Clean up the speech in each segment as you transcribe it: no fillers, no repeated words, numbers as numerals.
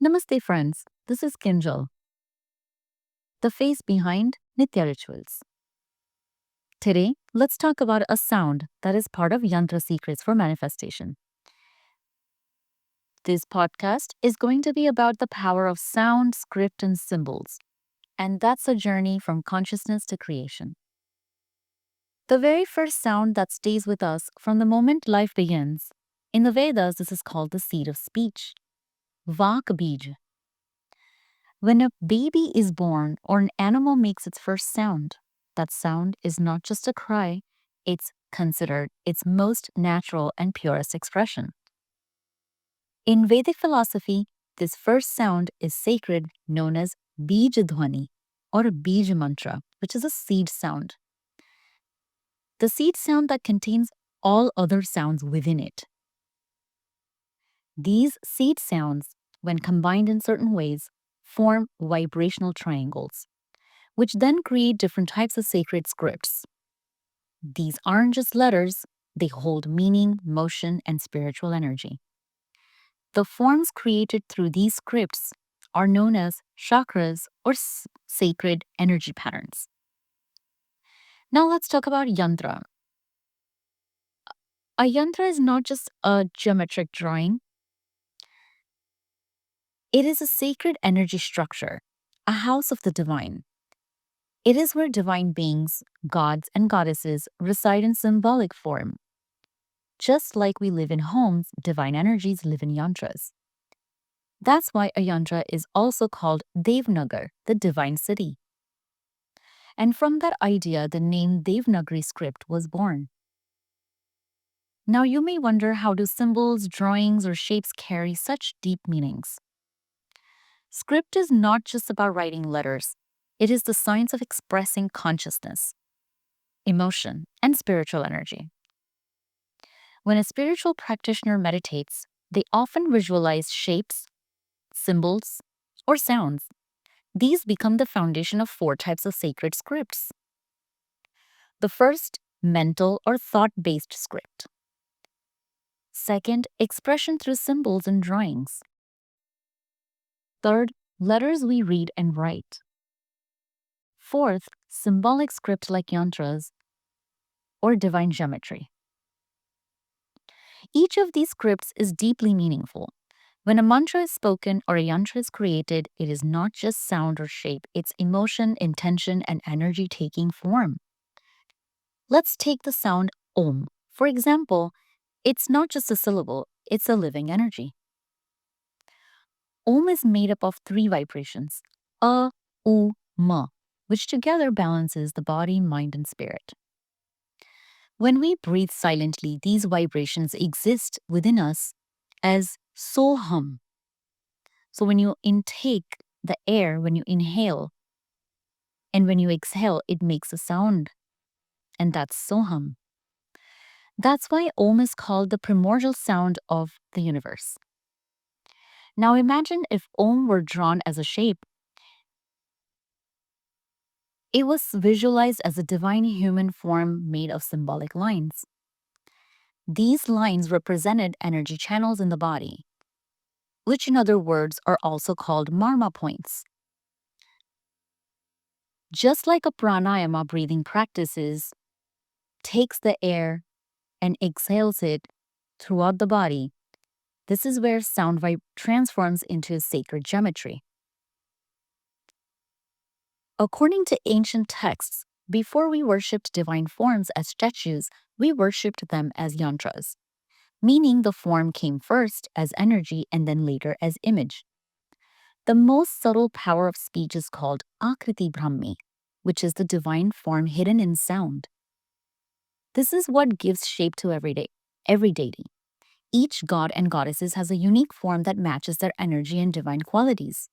Namaste, friends. This is Kinjal, the face behind Nitya rituals. Today, let's talk about a sound that is part of Yantra secrets for manifestation. This podcast is going to be about the power of sound, script, and symbols, and that's a journey from consciousness to creation. The very first sound that stays with us from the moment life begins. In the Vedas, this is called the seed of speech, Vak Bij. When a baby is born or an animal makes its first sound, that sound is not just a cry, it's considered its most natural and purest expression. In Vedic philosophy, this first sound is sacred, known as Bij Dhwani or Bij Mantra, which is a seed sound. The seed sound that contains all other sounds within it. These seed sounds, when combined in certain ways, form vibrational triangles, which then create different types of sacred scripts. These aren't just letters, they hold meaning, motion, and spiritual energy. The forms created through these scripts are known as chakras or sacred energy patterns. Now let's talk about yantra. A yantra is not just a geometric drawing. It is a sacred energy structure, a house of the divine. It is where divine beings, gods, and goddesses reside in symbolic form. Just like we live in homes, divine energies live in yantras. That's why a yantra is also called Devnagar, the divine city. And from that idea, the name Devnagari script was born. Now you may wonder, how do symbols, drawings, or shapes carry such deep meanings? Script is not just about writing letters. It is the science of expressing consciousness, emotion, and spiritual energy. When a spiritual practitioner meditates, they often visualize shapes, symbols, or sounds. These become the foundation of 4 types of sacred scripts. The first, mental or thought-based script. Second, expression through symbols and drawings. Third, letters we read and write. Fourth, symbolic script like yantras or divine geometry. Each of these scripts is deeply meaningful. When a mantra is spoken or a yantra is created, it is not just sound or shape, it's emotion, intention, and energy taking form. Let's take the sound Om. For example, it's not just a syllable, it's a living energy. Om is made up of 3 vibrations, A, U, Ma, which together balances the body, mind, and spirit. When we breathe silently, these vibrations exist within us as Soham. So when you intake the air, when you inhale, and when you exhale, it makes a sound, and that's Soham. That's why Om is called the primordial sound of the universe. Now imagine if Om were drawn as a shape. It was visualized as a divine human form made of symbolic lines. These lines represented energy channels in the body, which in other words are also called marma points. Just like a pranayama breathing practices takes the air and exhales it throughout the body, this is where sound transforms into sacred geometry. According to ancient texts, before we worshipped divine forms as statues, we worshipped them as yantras, meaning the form came first as energy and then later as image. The most subtle power of speech is called Akriti Brahmi, which is the divine form hidden in sound. This is what gives shape to every deity. Each god and goddesses has a unique form that matches their energy and divine qualities.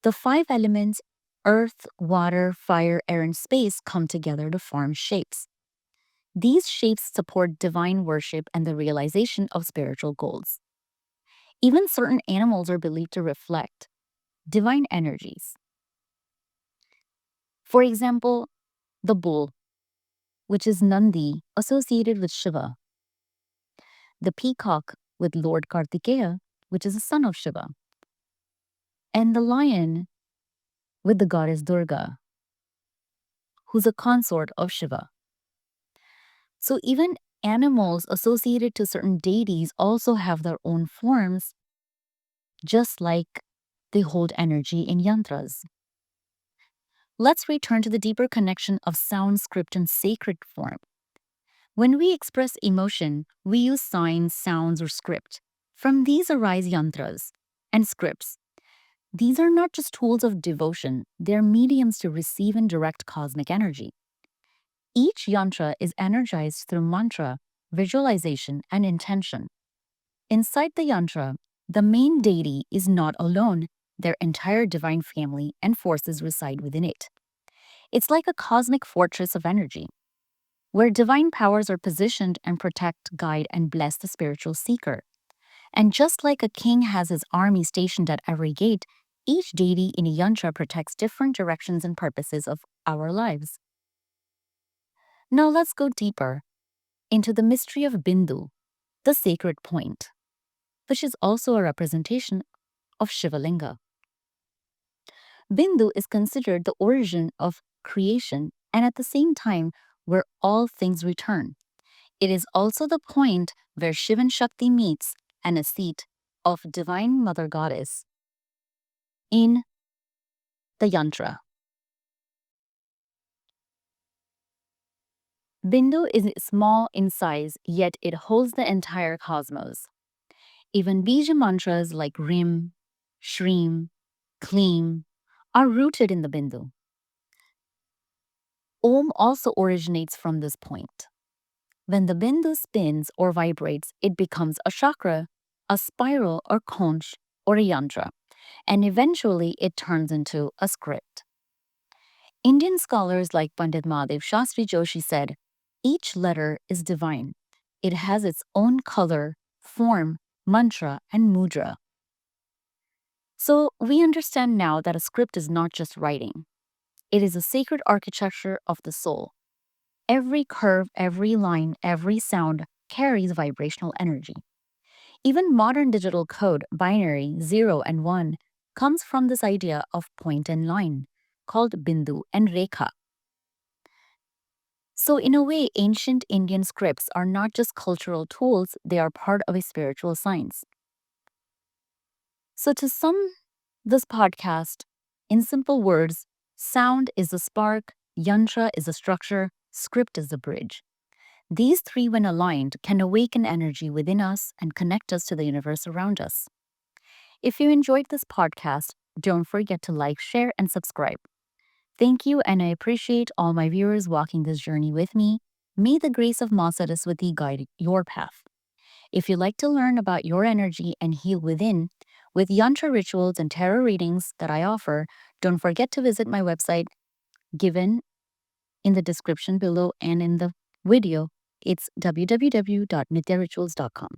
The 5 elements, earth, water, fire, air, and space, come together to form shapes. These shapes support divine worship and the realization of spiritual goals. Even certain animals are believed to reflect divine energies. For example, the bull, which is Nandi, associated with Shiva, the peacock with Lord Kartikeya, which is a son of Shiva, and the lion with the goddess Durga, who's a consort of Shiva. So even animals associated to certain deities also have their own forms, just like they hold energy in yantras. Let's return to the deeper connection of sound, script, and sacred form. When we express emotion, we use signs, sounds, or script. From these arise yantras and scripts. These are not just tools of devotion, they're mediums to receive and direct cosmic energy. Each yantra is energized through mantra, visualization, and intention. Inside the yantra, the main deity is not alone, their entire divine family and forces reside within it. It's like a cosmic fortress of energy, where divine powers are positioned and protect, guide, and bless the spiritual seeker. And just like a king has his army stationed at every gate, each deity in a yantra protects different directions and purposes of our lives. Now let's go deeper into the mystery of Bindu, the sacred point, which is also a representation of Shivalinga. Bindu is considered the origin of creation and at the same time where all things return. It is also the point where Shiva and Shakti meets and a seat of Divine Mother Goddess in the Yantra. Bindu is small in size, yet it holds the entire cosmos. Even Bija mantras like Rim, Shreem, Kleem are rooted in the Bindu. Om also originates from this point. When the Bindu spins or vibrates, it becomes a chakra, a spiral or conch, or a yantra, and eventually it turns into a script. Indian scholars like Pandit Mahadev Shastri Joshi said, each letter is divine. It has its own color, form, mantra, and mudra. So we understand now that a script is not just writing. It is a sacred architecture of the soul. Every curve, every line, every sound carries vibrational energy. Even modern digital code, binary, 0 and 1, comes from this idea of point and line, called Bindu and Rekha. So in a way, ancient Indian scripts are not just cultural tools, they are part of a spiritual science. So to sum this podcast, in simple words, sound is the spark, yantra is the structure, script is the bridge. These three, when aligned, can awaken energy within us and connect us to the universe around us. If you enjoyed this podcast, don't forget to like, share, and subscribe. Thank you, and I appreciate all my viewers walking this journey with me. May the grace of Ma Saraswati guide your path. If you'd like to learn about your energy and heal within, with yantra rituals and tarot readings that I offer, don't forget to visit my website given in the description below and in the video. It's www.nityarituals.com.